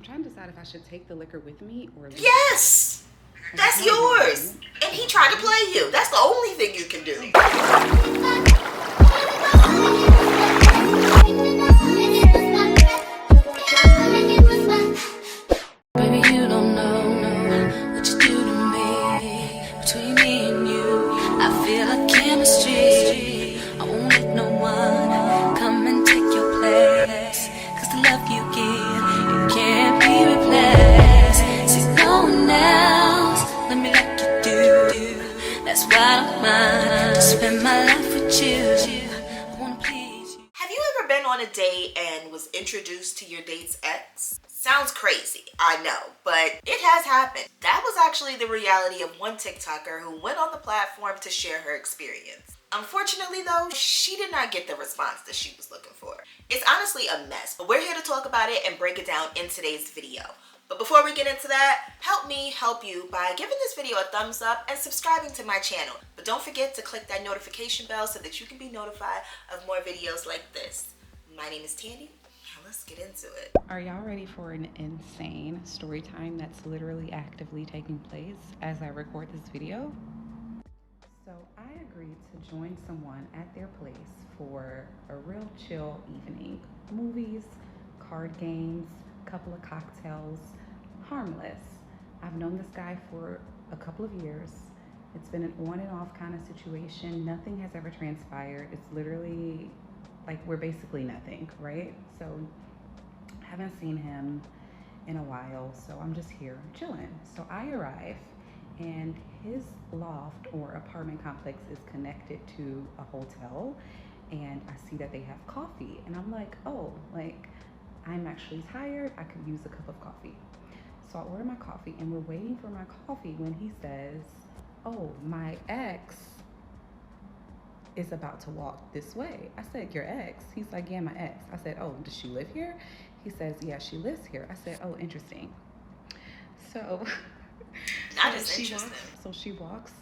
I'm trying to decide if I should take the liquor with me or leave. Yes! That's yours! And he tried to play you. That's the only thing you can do. Baby, you don't know what you do to me. Between me and you, I feel like chemistry. I won't let no one come and take your place. Cause the love you give, it can't be replaced. See, no one else, let me like you do. That's why I don't mind to spend my life with you. I wanna please you. Have you ever been on a date and was introduced to your date's ex? Sounds crazy, I know, but it has happened. That was actually the reality of one TikToker who went on the platform to share her experience. Unfortunately though, she did not get the response that she was looking for. It's honestly a mess, but we're here to talk about it and break it down in today's video. But before we get into that, help me help you by giving this video a thumbs up and subscribing to my channel. But don't forget to click that notification bell so that you can be notified of more videos like this. My name is Tandy. Let's get into it. Are y'all ready for an insane story time that's literally actively taking place as I record this video? So I agreed to join someone at their place for a real chill evening. Movies, card games, a couple of cocktails, harmless. I've known this guy for a couple of years. It's been an on and off kind of situation. Nothing has ever transpired. It's literally like we're basically nothing, right? So haven't seen him in a while, so I'm just here chilling. So I arrive and his loft or apartment complex is connected to a hotel, and I see that they have coffee, and I'm like, oh, like I'm actually tired, I could use a cup of coffee. So I order my coffee and we're waiting for my coffee when he says, oh, my ex is about to walk this way. I said, your ex? He's like, yeah, my ex. I said, oh, does she live here? He says, yeah, she lives here. I said, oh, interesting. So That is interesting. So she walks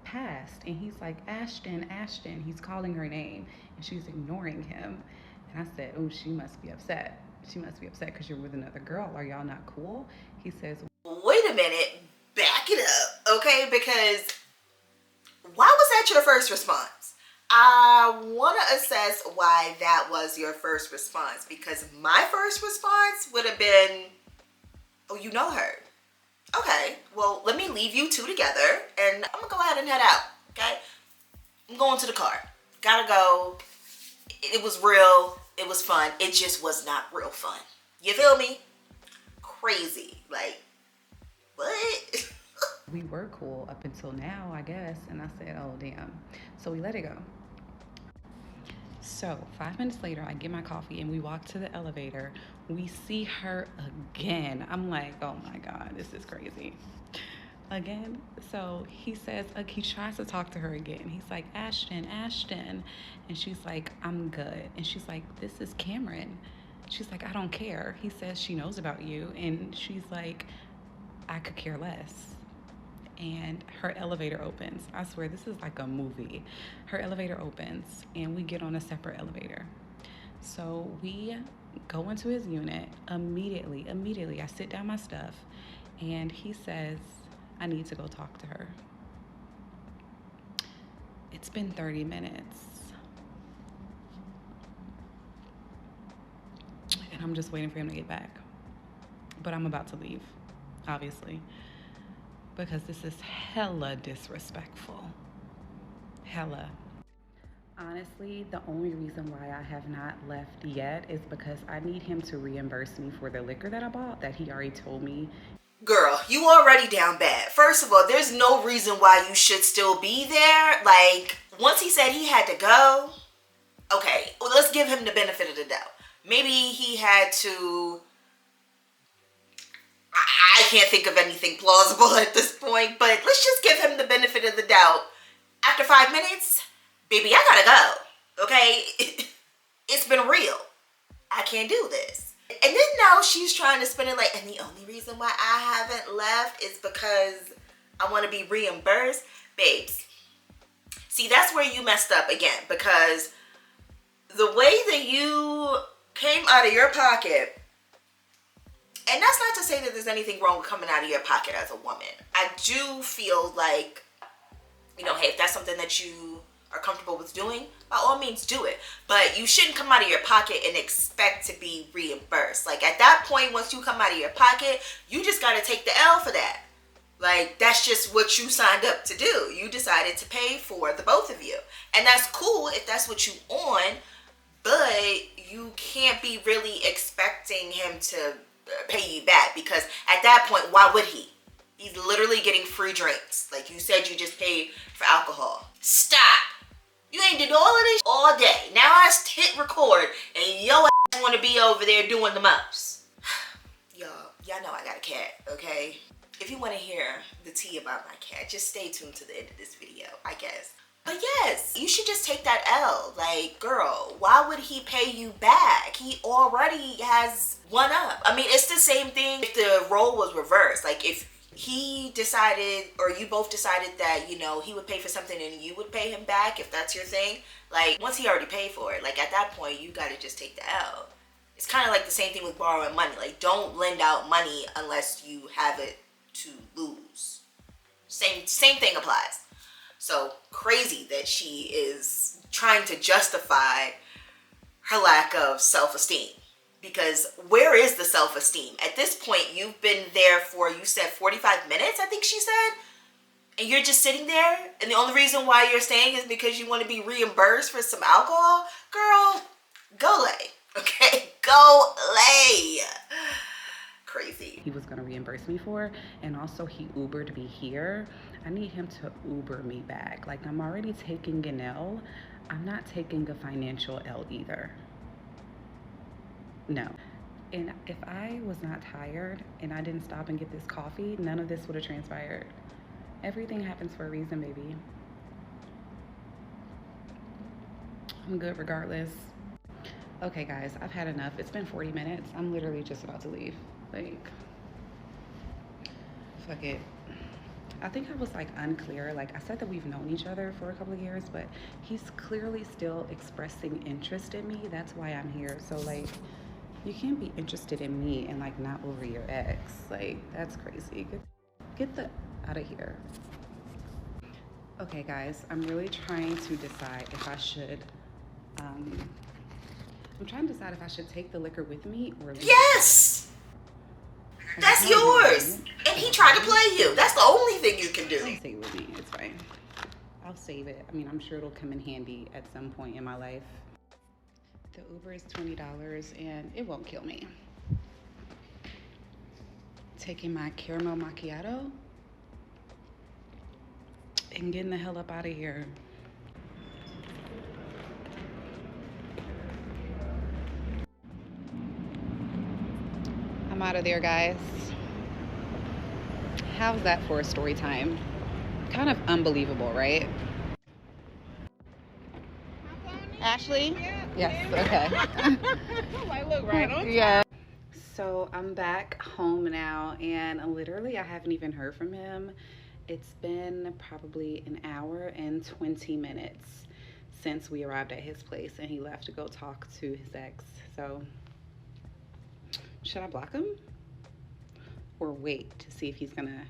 past and he's like, Ashton, Ashton. He's calling her name and she's ignoring him. And I said, oh, she must be upset. She must be upset because you're with another girl. Are y'all not cool? He says, wait a minute, back it up, okay? Because why was that your first response? I want to assess why that was your first response, because my first response would have been, oh, you know her. Okay, well, let me leave you two together and I'm gonna go ahead and head out, okay? I'm going to the car. Gotta go. It was real. It was fun. It just was not real fun. You feel me? Crazy. Like, what? we were cool up until now, I guess. And I said, oh, damn. So we let it go. So 5 minutes later, I get my coffee and we walk to the elevator. We see her again. I'm like, oh my God, this is crazy. Again. So he says, he tries to talk to her again. He's like, Ashton, Ashton. And she's like, I'm good. And she's like, this is Cameron. She's like, I don't care. He says she knows about you. And she's like, I could care less. And her elevator opens. I swear, this is like a movie. Her elevator opens and we get on a separate elevator. So we go into his unit immediately. I sit down my stuff and he says, I need to go talk to her. It's been 30 minutes. And I'm just waiting for him to get back. But I'm about to leave, obviously, because this is hella disrespectful. Hella. Honestly, the only reason why I have not left yet is because I need him to reimburse me for the liquor that I bought that he already told me. Girl, you already down bad. First of all, there's no reason why you should still be there. Like, once he said he had to go, okay, well, let's give him the benefit of the doubt. Maybe he had to, I can't think of anything plausible at this point, but let's just give him the benefit of the doubt. After 5 minutes, baby, I gotta go, okay? It's been real. I can't do this. And then now she's trying to spin it like, and the only reason why I haven't left is because I want to be reimbursed. Babes, see, that's where you messed up again, because the way that you came out of your pocket And that's not to say that there's anything wrong with coming out of your pocket as a woman. I do feel like, you know, hey, if that's something that you are comfortable with doing, by all means do it. But you shouldn't come out of your pocket and expect to be reimbursed. Like, at that point, once you come out of your pocket, you just got to take the L for that. Like, that's just what you signed up to do. You decided to pay for the both of you. And that's cool if that's what you on, but you can't be really expecting him to pay you back, because at that point, why would he? He's literally getting free drinks. Like you said, you just paid for alcohol. Stop. You ain't did all of this all day. Now I hit record and your ass want to be over there doing the most. Y'all know I got a cat, okay? If you want to hear the tea about my cat, just stay tuned to the end of this video, I guess. But yes, you should just take that L. Like, girl, why would he pay you back? He already has one up. I mean, it's the same thing if the role was reversed. Like, if he decided, or you both decided that, you know, he would pay for something and you would pay him back, if that's your thing. Like, once he already paid for it, like, at that point, you gotta just take the L. It's kind of like the same thing with borrowing money. Like, don't lend out money unless you have it to lose. Same thing applies. So crazy that she is trying to justify her lack of self-esteem, because where is the self-esteem? At this point, you've been there for, you said 45 minutes, I think she said, and you're just sitting there, and the only reason why you're staying is because you want to be reimbursed for some alcohol? Girl, go lay, okay? Go lay. Crazy. He was going to reimburse me for, and also he Ubered me here. I need him to Uber me back. Like, I'm already taking an L. I'm not taking a financial L either. No. And if I was not tired and I didn't stop and get this coffee, none of this would have transpired. Everything happens for a reason, baby. I'm good regardless. Okay, guys, I've had enough. It's been 40 minutes. I'm literally just about to leave. Like, fuck it. I think I was like unclear. Like, I said that we've known each other for a couple of years, but he's clearly still expressing interest in me. That's why I'm here. So like, you can't be interested in me and like not over your ex. Like, that's crazy. Get the out of here. Okay, guys, I'm really trying to decide if I should I'm trying to decide if I should take the liquor with me or leave. Yes! That's yours. And he tried to play you. That's the only thing you can do. I'll save it with me. It's fine. I'll save it. I mean, I'm sure it'll come in handy at some point in my life. The Uber is $20 and it won't kill me. Taking my caramel macchiato and getting the hell up out of here. I'm out of there, guys. How's that for a story time? Kind of unbelievable, right? Ashley? Yes, okay. I look right on. Yeah. So I'm back home now, and literally I haven't even heard from him. It's been probably an hour and 20 minutes since we arrived at his place, and he left to go talk to his ex. So should I block him or wait to see if he's gonna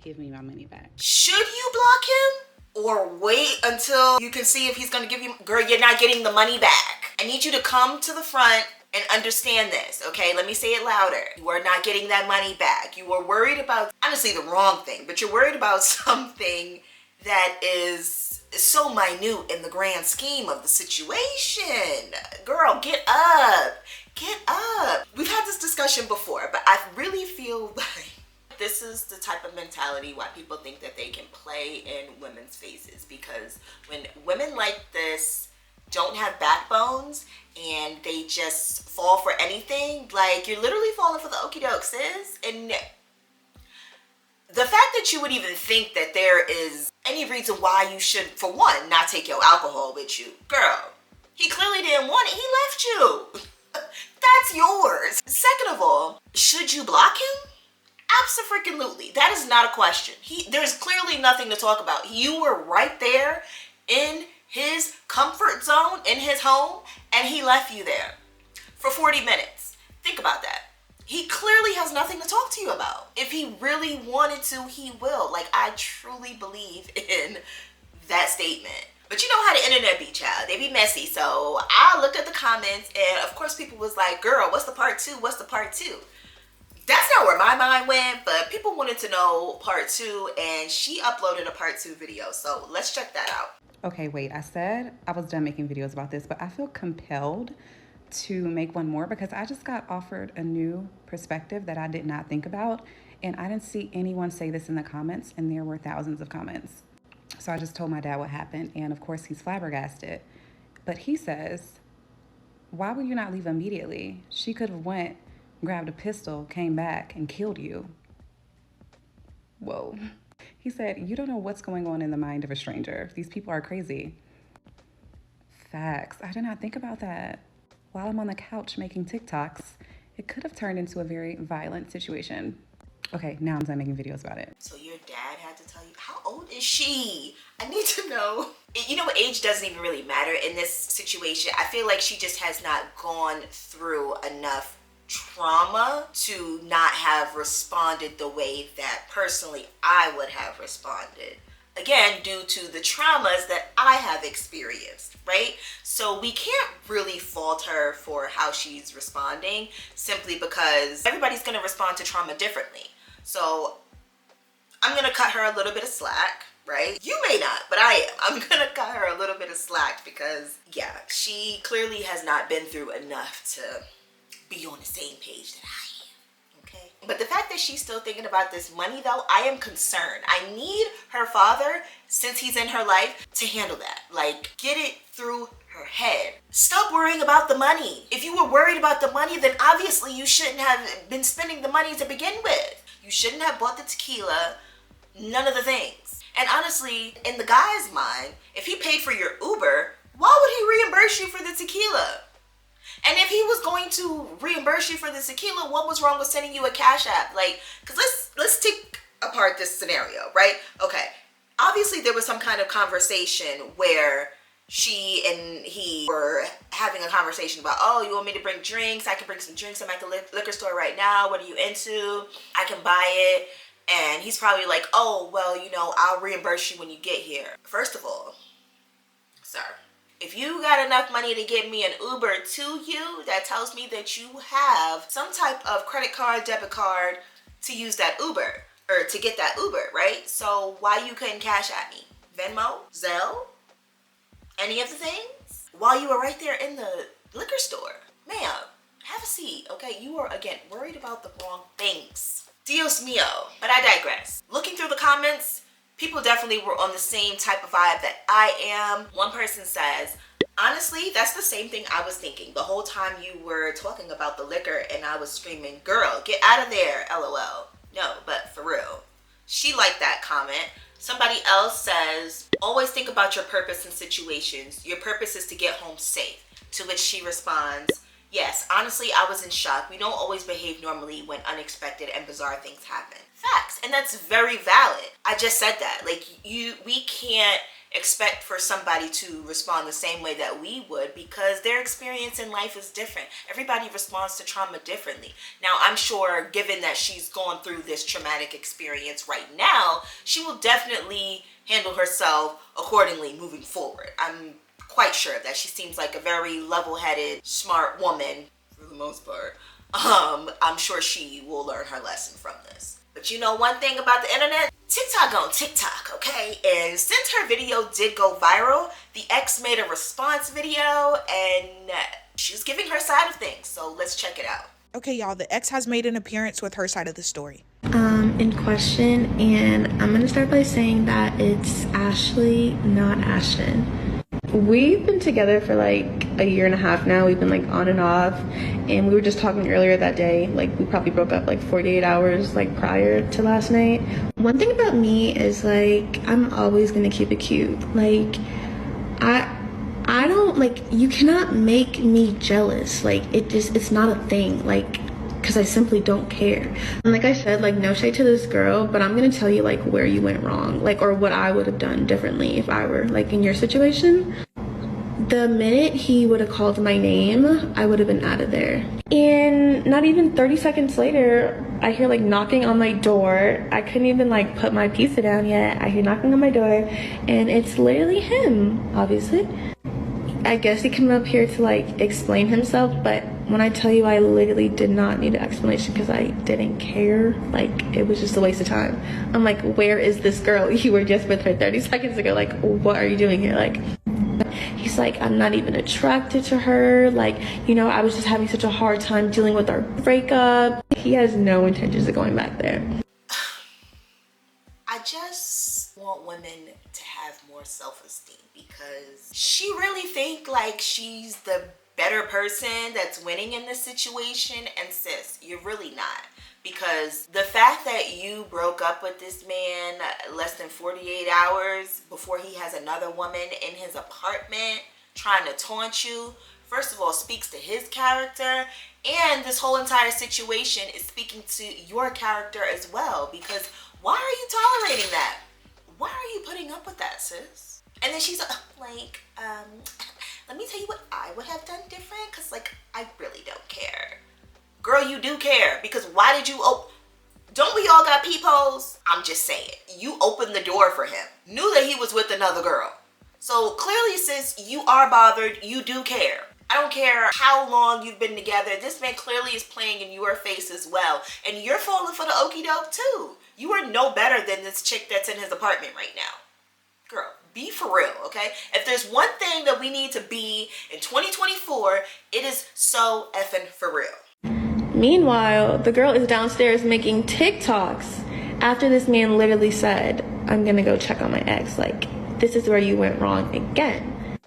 give me my money back? Should you block him or wait until you can see if he's gonna give you? Girl, you're not getting the money back. I need you to come to the front and understand this, okay? Let me say it louder. You are not getting that money back. You are worried about, honestly, the wrong thing, but you're worried about something that is so minute in the grand scheme of the situation. Girl, get up. Get up. We've had this discussion before, but I really feel like this is the type of mentality why people think that they can play in women's faces, because when women like this don't have backbones and they just fall for anything, like, you're literally falling for the okie doke, sis. And the fact that you would even think that there is any reason why you should, for one, not take your alcohol with you. Girl, he clearly didn't want it. He left you. That's yours. Second of all, should you block him? Abso-freaking-lutely. That is not a question. There's clearly nothing to talk about. You were right there in his comfort zone, in his home, and he left you there for 40 minutes. Think about that. He clearly has nothing to talk to you about. If he really wanted to, he will. Like, I truly believe in that statement. But you know how the internet be, child. They be messy. So I looked at the comments, and of course people was like, girl, what's the part 2? What's the part 2? That's not where my mind went, but people wanted to know part 2, and she uploaded a part 2 video. So let's check that out. Okay, wait, I said I was done making videos about this, but I feel compelled to make one more because I just got offered a new perspective that I did not think about, and I didn't see anyone say this in the comments, and there were thousands of comments. So I just told my dad what happened, and of course he's flabbergasted. But he says, why would you not leave immediately? She could have went, grabbed a pistol, came back, and killed you. Whoa. He said, you don't know what's going on in the mind of a stranger. These people are crazy. Facts. I did not think about that. While I'm on the couch making TikToks, it could have turned into a very violent situation. Okay, now I'm done making videos about it. So your dad had to tell you, how old is she? I need to know. You know what, age doesn't even really matter in this situation. I feel like she just has not gone through enough trauma to not have responded the way that personally I would have responded. Again, due to the traumas that I have experienced, right? So we can't really fault her for how she's responding simply because everybody's gonna respond to trauma differently. So I'm gonna cut her a little bit of slack, right? You may not, but I am. I'm gonna cut her a little bit of slack because, yeah, she clearly has not been through enough to be on the same page that I am, okay? But the fact that she's still thinking about this money, though, I am concerned. I need her father, since he's in her life, to handle that. Like, get it through her head. Stop worrying about the money. If you were worried about the money, then obviously you shouldn't have been spending the money to begin with. You shouldn't have bought the tequila, none of the things. And honestly, in the guy's mind, if he paid for your Uber, why would he reimburse you for the tequila? And if he was going to reimburse you for the tequila, what was wrong with sending you a Cash App? Like, because let's take apart this scenario, right? Okay, obviously there was some kind of conversation where she and he were having a conversation about, oh, you want me to bring drinks? I can bring some drinks. I'm at the liquor store right now. What are you into? I can buy it. And he's probably like, oh, well, you know, I'll reimburse you when you get here. First of all, sir, if you got enough money to give me an Uber to you, that tells me that you have some type of credit card, debit card to use that Uber or to get that Uber, right? So why you couldn't cash at me? Venmo? Zelle? Any of the things? While you were right there in the liquor store. Ma'am, have a seat, okay? You are, again, worried about the wrong things. Dios mio. But I digress. Looking through the comments, people definitely were on the same type of vibe that I am. One person says, honestly, that's the same thing I was thinking the whole time you were talking about the liquor and I was screaming, girl, get out of there, LOL. No, but for real. She liked that comment. Somebody else says, always think about your purpose in situations. Your purpose is to get home safe. To which she responds, yes, honestly, I was in shock. We don't always behave normally when unexpected and bizarre things happen. Facts, and that's very valid. I just said that. Like, we can't expect for somebody to respond the same way that we would because their experience in life is different. Everybody responds to trauma differently. Now, I'm sure given that she's going through this traumatic experience right now, she will definitely handle herself accordingly moving forward. I'm quite sure of that. She seems like a very level-headed, smart woman for the most part. I'm sure she will learn her lesson from this. But you know one thing about the internet? TikTok on TikTok, okay? And since her video did go viral, the ex made a response video and she was giving her side of things. So let's check it out. Okay, y'all, the ex has made an appearance with her side of the story. In question, and I'm gonna start by saying that it's Ashley, not Ashton. We've been together for like a year and a half now. We've been like on and off, and we were just talking earlier that day, like we probably broke up like 48 hours like prior to last night. One thing about me is like I'm always gonna keep it cute. Like I don't, like, you cannot make me jealous. Like it's not a thing, like, because I simply don't care. And like I said, like, no shade to this girl, but I'm gonna tell you like where you went wrong, like, or what I would have done differently if I were like in your situation. The minute he would have called my name, I would have been out of there. And not even 30 seconds later, I hear like knocking on my door. I couldn't even like put my pizza down yet. I hear knocking on my door, and it's literally him, obviously. I guess he came up here to like explain himself, but when I tell you I literally did not need an explanation because I didn't care, like it was just a waste of time. I'm like, where is this girl? You were just with her 30 seconds ago. Like, what are you doing here? Like, he's like, I'm not even attracted to her. Like, you know, I was just having such a hard time dealing with our breakup. He has no intentions of going back there. I just want women to have more self-esteem, because she really think like she's the better person that's winning in this situation, and sis, you're really not. Because the fact that you broke up with this man less than 48 hours before he has another woman in his apartment trying to taunt you, first of all, speaks to his character, and this whole entire situation is speaking to your character as well. Because why are you tolerating that? Why are you putting up with that, sis? And then she's like, let me tell you what I would have done different, because like, I really don't care. Girl, you do care, because why did you don't we all got peepholes? I'm just saying, you opened the door for him, knew that he was with another girl. So clearly, sis, you are bothered, you do care. I don't care how long you've been together, this man clearly is playing in your face as well, and you're falling for the okie doke too. You are no better than this chick that's in his apartment right now. Girl, be for real, okay? If there's one thing that we need to be in 2024, it is so effing for real. Meanwhile, the girl is downstairs making TikToks after this man literally said, I'm gonna go check on my ex. Like, this is where you went wrong again.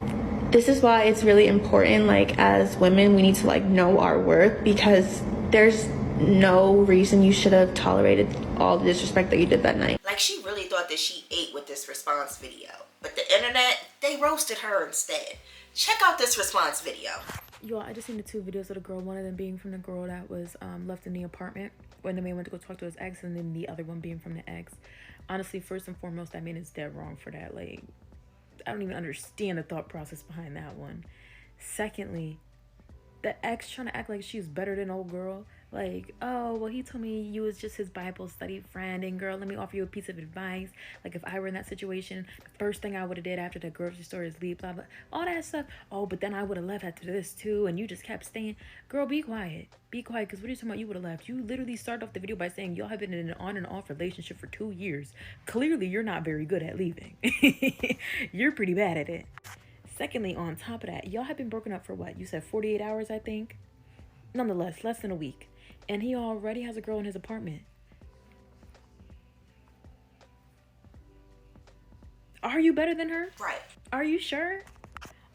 This is why it's really important, like, as women, we need to, like, know our worth, because there's no reason you should have tolerated all the disrespect that you did that night. Like, she really thought that she ate with this response video, but the internet, they roasted her instead. Check out this response video. Yo, I just seen the two videos of the girl, one of them being from the girl that was left in the apartment when the man went to go talk to his ex, and then the other one being from the ex. Honestly, first and foremost, that man is dead wrong for that. Like, I don't even understand the thought process behind that one. Secondly, the ex trying to act like she's better than old girl. Like, oh, well, he told me you was just his Bible study friend, and girl, let me offer you a piece of advice. Like, if I were in that situation, the first thing I would have did after the grocery store is leave, blah, blah, all that stuff. Oh, but then I would have left after this too, and you just kept staying. Girl, be quiet. Be quiet, because what are you talking about you would have left? You literally started off the video by saying y'all have been in an on and off relationship for 2 years. Clearly, you're not very good at leaving. You're pretty bad at it. Secondly, on top of that, y'all have been broken up for what? You said 48 hours, I think? Nonetheless, less than a week. And he already has a girl in his apartment. Are you better than her? Right. Are you sure?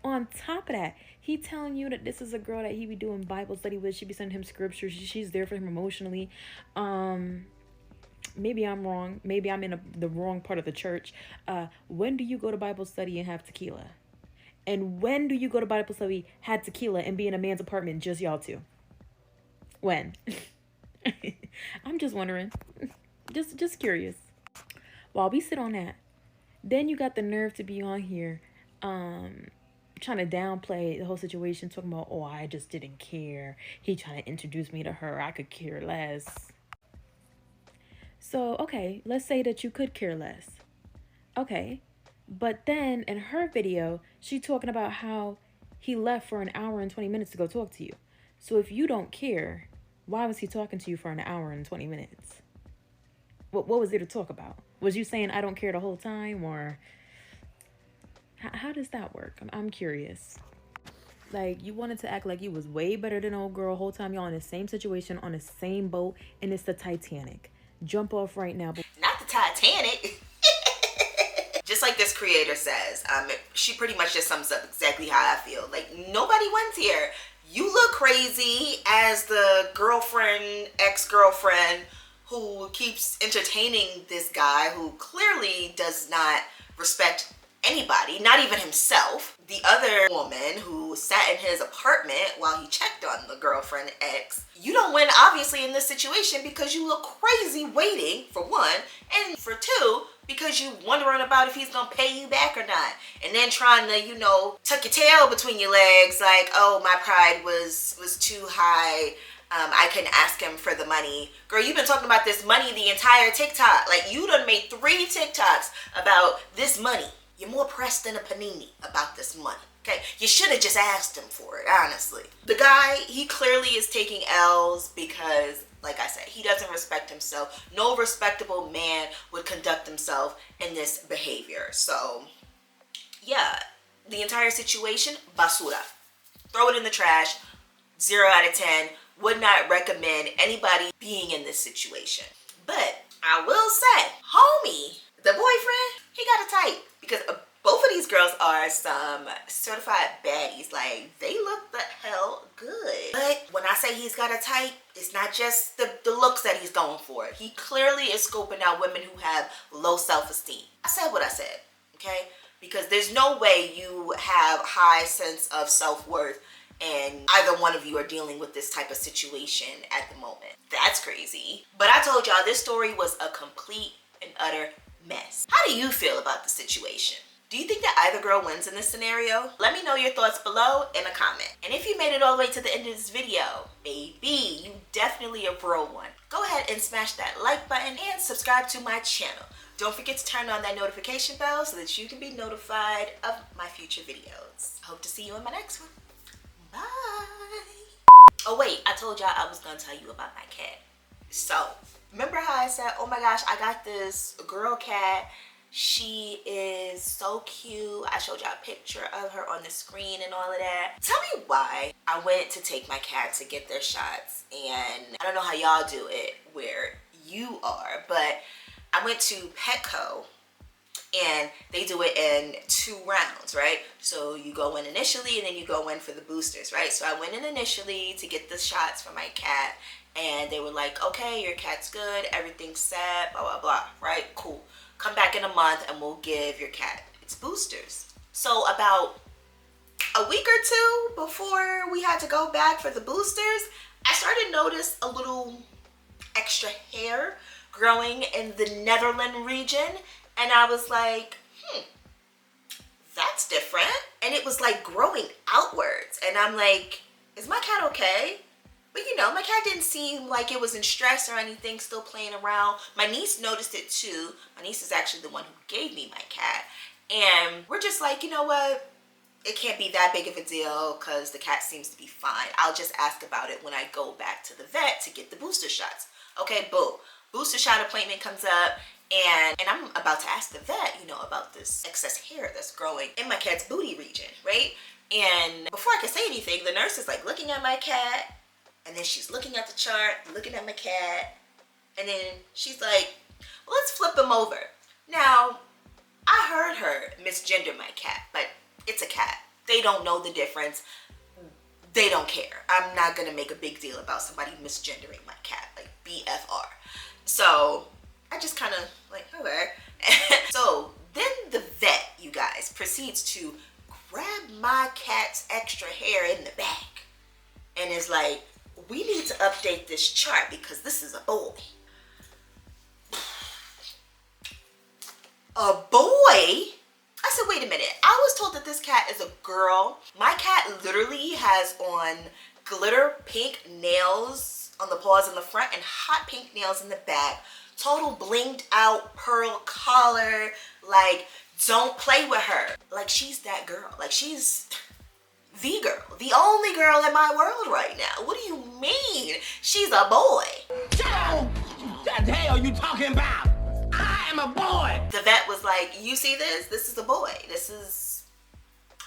On top of that, he telling you that this is a girl that he be doing Bible study with. She be sending him scriptures. She's there for him emotionally. Maybe I'm wrong. Maybe I'm in the wrong part of the church. When do you go to Bible study and have tequila? And when do you go to Bible study, have tequila, and be in a man's apartment, just y'all two? When? I'm just wondering. Just curious. While we sit on that, then you got the nerve to be on here trying to downplay the whole situation, talking about, oh, I just didn't care. He trying to introduce me to her. I could care less. So, okay, let's say that you could care less. Okay. But then in her video, she talking about how he left for an hour and 20 minutes to go talk to you. So if you don't care, why was he talking to you for an hour and 20 minutes? What was there to talk about? Was you saying I don't care the whole time, or how does that work? I'm curious. Like, you wanted to act like you was way better than old girl whole time y'all in the same situation, on the same boat, and it's the Titanic. Jump off right now. Not the Titanic. Just like this creator says, she pretty much just sums up exactly how I feel. Like, nobody wins here. You look crazy as the girlfriend, ex-girlfriend, who keeps entertaining this guy who clearly does not respect anybody, not even himself. The other woman who sat in his apartment while he checked on the girlfriend ex, you don't win obviously in this situation because you look crazy waiting, for one, and for two, because you wondering about if he's gonna pay you back or not, and then trying to, you know, tuck your tail between your legs like, oh, my pride was too high, I couldn't ask him for the money. Girl, you've been talking about this money the entire TikTok. Like, you done made 3 TikToks about this money. You're more pressed than a panini about this money, okay? You should have just asked him for it, honestly. The guy, he clearly is taking L's because, like I said, he doesn't respect himself. No respectable man would conduct himself in this behavior. So, yeah, the entire situation, basura. Throw it in the trash, 0 out of 10. Would not recommend anybody being in this situation. But I will say, homie, the boyfriend, he got a type, because both of these girls are some certified baddies. Like, they look the hell good. But when I say he's got a type, it's not just the looks that he's going for. He clearly is scoping out women who have low self-esteem. I said what I said, okay? Because there's no way you have high sense of self-worth and either one of you are dealing with this type of situation at the moment. That's crazy. But I told y'all this story was a complete and utter mess. How do you feel about the situation? Do you think that either girl wins in this scenario? Let me know your thoughts below in a comment. And if you made it all the way to the end of this video, baby, you definitely a bro one. Go ahead and smash that like button and subscribe to my channel. Don't forget to turn on that notification bell so that you can be notified of my future videos. I hope to see you in my next one. Bye. Oh wait, I told y'all I was gonna tell you about my cat. So, remember how I said, oh my gosh, I got this girl cat. She is so cute. I showed y'all a picture of her on the screen and all of that. Tell me why I went to take my cat to get their shots, and I don't know how y'all do it where you are, but I went to Petco and they do it in 2 rounds, right? So you go in initially and then you go in for the boosters, right? So I went in initially to get the shots for my cat, and they were like, okay, your cat's good, everything's set, blah, blah, blah, right? Cool. Come back in a month and we'll give your cat its boosters. So about a week or 2 before we had to go back for the boosters, I started to notice a little extra hair growing in the Netherlands region. And I was like, that's different. And it was like growing outwards. And I'm like, is my cat okay? But you know, my cat didn't seem like it was in stress or anything, still playing around. My niece noticed it too. My niece is actually the one who gave me my cat. And we're just like, you know what? It can't be that big of a deal because the cat seems to be fine. I'll just ask about it when I go back to the vet to get the booster shots. Okay, boom. Booster shot appointment comes up. And I'm about to ask the vet, you know, about this excess hair that's growing in my cat's booty region, right? And before I can say anything, the nurse is like looking at my cat, and then she's looking at the chart, looking at my cat, and then she's like, well, let's flip him over. Now, I heard her misgender my cat, but it's a cat. They don't know the difference. They don't care. I'm not gonna make a big deal about somebody misgendering my cat, like BFR. So I just kind of like, okay. So then the vet, you guys, proceeds to grab my cat's extra hair in the back and is like, we need to update this chart because this is a boy. A boy? I said, wait a minute. I was told that this cat is a girl. My cat literally has on glitter pink nails on the paws in the front and hot pink nails in the back. Total blinged out pearl collar. Like, don't play with her. Like, she's that girl. Like, she's the girl. The only girl in my world right now. What do you mean? She's a boy. Joe! What the hell are you talking about? I am a boy! The vet was like, you see this? This is a boy. This is,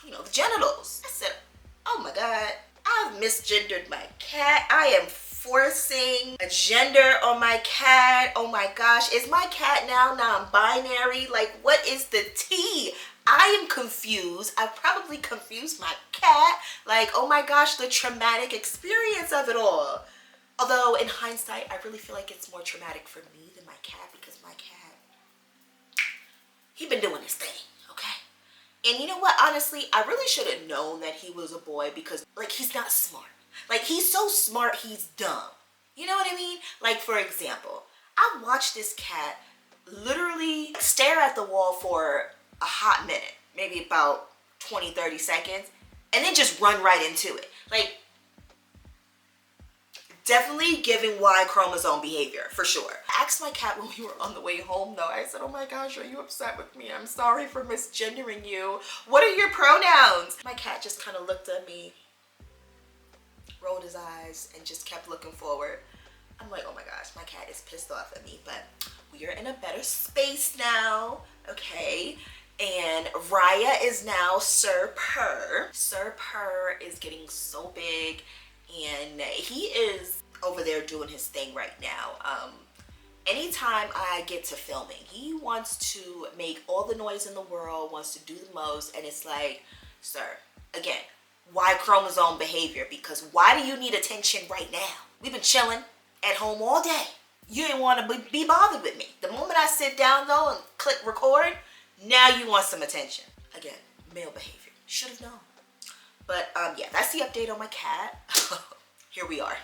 you know, the genitals. I said, oh my God. I've misgendered my cat. I am forcing a gender on my cat. Oh my gosh, is my cat now non-binary? Like, what is the tea? I am confused. I've probably confused my cat. Like, oh my gosh, the traumatic experience of it all. Although in hindsight, I really feel like it's more traumatic for me than my cat, because my cat, he been doing his thing, okay? And you know what? Honestly, I really should have known that he was a boy because, like, he's not smart. Like, he's so smart, he's dumb. You know what I mean? Like, for example, I watched this cat literally stare at the wall for a hot minute, maybe about 20, 30 seconds, and then just run right into it. Like, definitely giving Y chromosome behavior, for sure. I asked my cat when we were on the way home, though. I said, oh my gosh, are you upset with me? I'm sorry for misgendering you. What are your pronouns? My cat just kind of looked at me, rolled his eyes, and just kept looking forward. I'm like, oh my gosh, my cat is pissed off at me, but we are in a better space now, okay? And Raya is now Sir Purr. Sir Purr is getting so big, and he is over there doing his thing right now. Anytime I get to filming, he wants to make all the noise in the world, wants to do the most, and it's like, sir, again, Y chromosome behavior, because why do you need attention right now? We've been chilling at home all day. You didn't want to be bothered with me. The moment I sit down though and click record, now you want some attention. Again, male behavior. Should have known. But yeah, that's the update on my cat. Here we are.